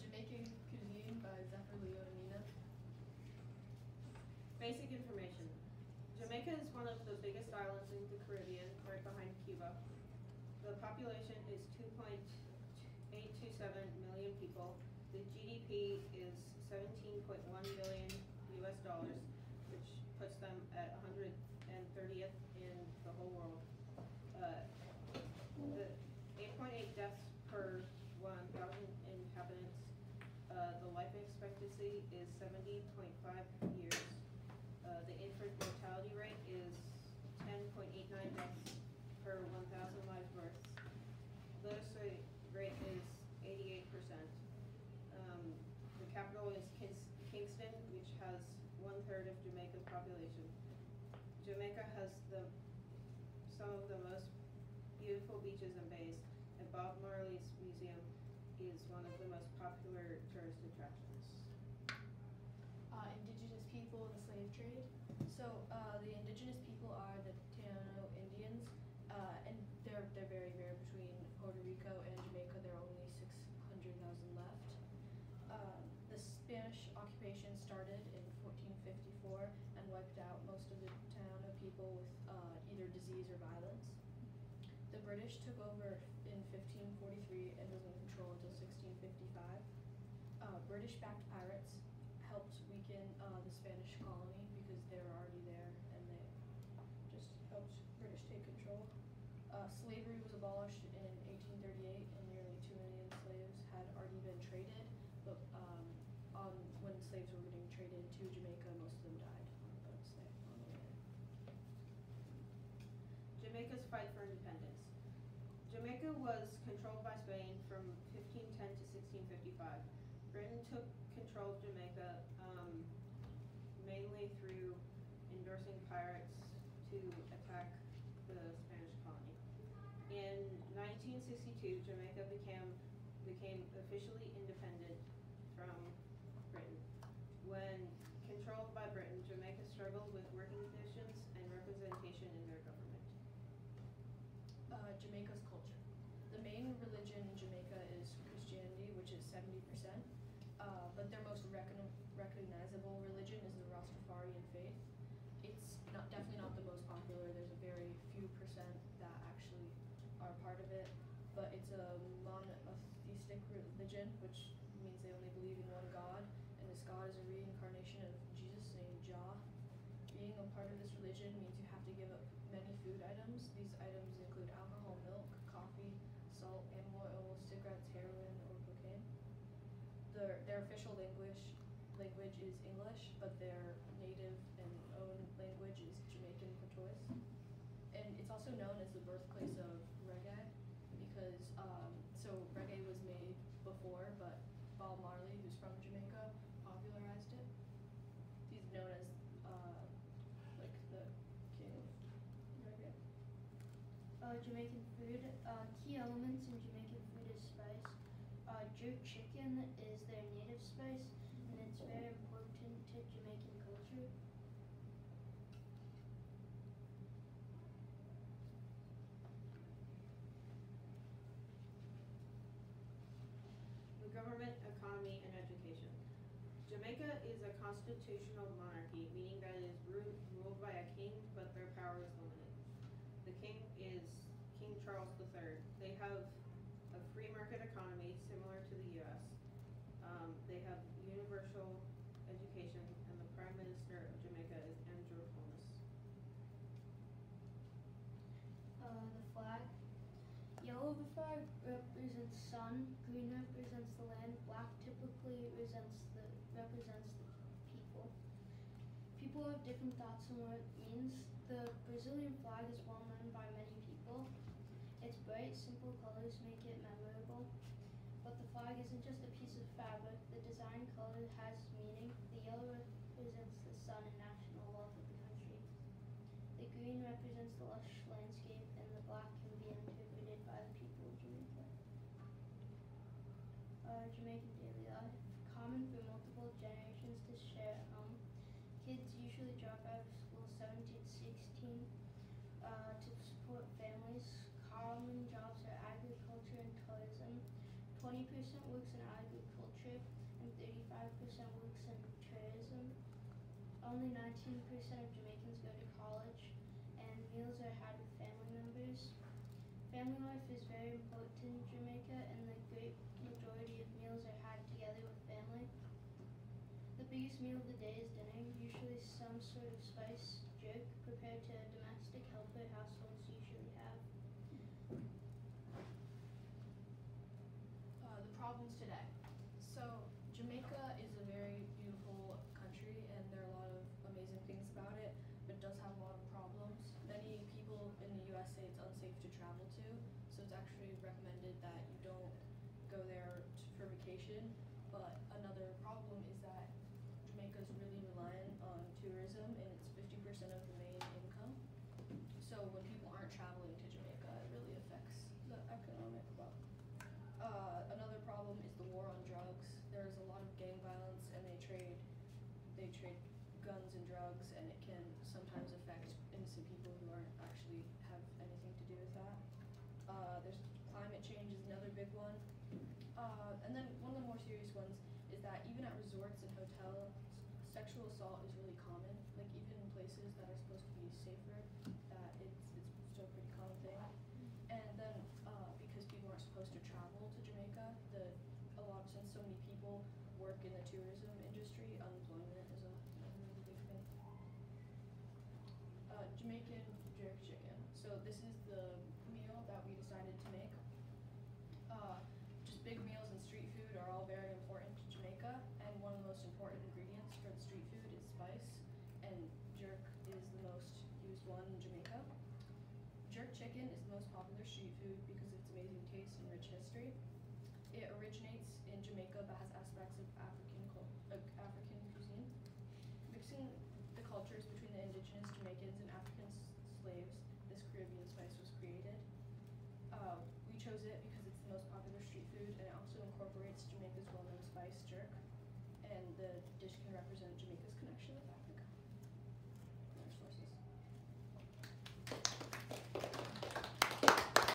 Jamaican cuisine by Zephyr Nina. Basic information. Jamaica is one of the biggest islands in the Caribbean, right behind Cuba. The population is 2.827 million people. The GDP is 17.1 billion US dollars, which puts them at 130th in the whole world. The 8.8 deaths per 1,000 inhabitants. The life expectancy is 70.5 years. The infant mortality rate is 10.89 deaths per 1,000 live births. Literacy rate is 88%. The capital is Kingston, which has 1/3 of Jamaica's population. Jamaica has some of the most beautiful beaches and bays, and Bob Marley's museum is one of the most popular tourist attractions. Indigenous people in the slave trade. So the indigenous people are the Taino Indians, and they're very rare between Puerto Rico and Jamaica. There are only 600,000 left. The Spanish occupation started in 1454 and wiped out most of the Taino people with either disease or violence. The British took over in 1543 and was in control until 1655. British-backed pirates helped weaken the Spanish colony because they were already there, and they just helped British take control. Slavery was abolished in 1838, and nearly 2 million slaves had already been traded, but when slaves were getting traded to Jamaica, most of them died on the boats there on the way there. Jamaica's fight for independence. Jamaica was controlled by Spain from 1510 to 1655. Britain took control of Jamaica mainly through endorsing pirates to attack the Spanish colony. In 1962, Jamaica became officially independent from Britain. When controlled by Britain, Jamaica struggled with working conditions and representation in their government. Jamaica's culture. The main religion in Jamaica is Christianity, which is 70%, but their most recognizable religion is the Rastafarian faith. It's definitely not the most popular. There's a very few percent that actually are part of it, but it's a monotheistic religion, which means they only believe in one God, and this God is a reincarnation of Jesus named Jah. Being a part of this religion means you have to give up many food items. These items include alcohol, milk, coffee, salt, animal oil, cigarettes, heroin, or cocaine. Their official language is English, but their native and own language is Jamaican Patois. And it's also known as the birthplace of reggae because, so reggae was made before, but Bob Marley, who's from Jamaica, popularized it. He's known as like the king of reggae. Jamaican food. Key elements in Jamaican food is spice. Jerk chicken is their native spice, and it's very important to Jamaican culture. The government, economy, and education. Jamaica is a constitutional monarchy, meaning that it is ruled by a king, but their power is limited. The king is King Charles III. They have a free market economy similar to the U.S. They have universal education, and the Prime Minister of Jamaica is Andrew Holness. The flag. Yellow of the flag represents sun, green represents the land, black typically represents the people. People have different thoughts on what it means. The Brazilian flag is well known by many people. Its bright, simple colors make it memorable. But the flag isn't just a piece of fabric. The design color has meaning. The yellow represents the sun and national wealth of the country. The green represents the lush landscape, and the black can be interpreted by the people of Jamaica. Jamaican daily life. Common for multiple generations to share at home. Kids usually drop out of school 17 to 16 to support families. Common jobs are agriculture and tourism. 20 20% works in agriculture, and 35% works in tourism. Only 19% of Jamaicans go to college, and meals are had with family members. Family life is very important in Jamaica, and the great majority of meals are had together with family. The biggest meal of the day is dinner, usually some sort of spiced jerk prepared to a domestic helper households usually have. The problems today. So Jamaica is a very beautiful country and there are a lot of amazing things about it, but it does have a lot of problems. Many people in the US say it's unsafe to travel to, so it's actually recommended that you don't go there for vacation. But another problem is that Jamaica is really reliant on tourism and it's 50% of the main income. So when people aren't traveling to Jamaica, it really affects the economic wealth. Another problem is the war on drugs. There's a lot of gang violence and they trade guns and drugs, and it can sometimes affect innocent people who aren't actually have anything to do with that. There's climate change is another big one. And then one of the more serious ones is that even at resorts and hotels, sexual assault is really common. Like even in places that are supposed to be safer, that it's still a pretty common thing. And then because people aren't supposed to travel to Jamaica, since so many people work in the tourism industry, unemployment is a really big thing. Jamaican jerk chicken. So this is the meal that we decided to make. Just big meals and street food are all very important to Jamaica, and one of the most important ingredients for the street food is spice, and jerk is the most used one in Jamaica. Jerk chicken is the most popular street food because of its amazing taste and rich history. It originates in Jamaica but has aspects of African cuisine. Mixing the cultures between the indigenous Jamaicans and African slaves, this Caribbean spice was created. We chose it because it's the most popular street food, and it also incorporates Jamaica's well-known spice, jerk, and the dish can represent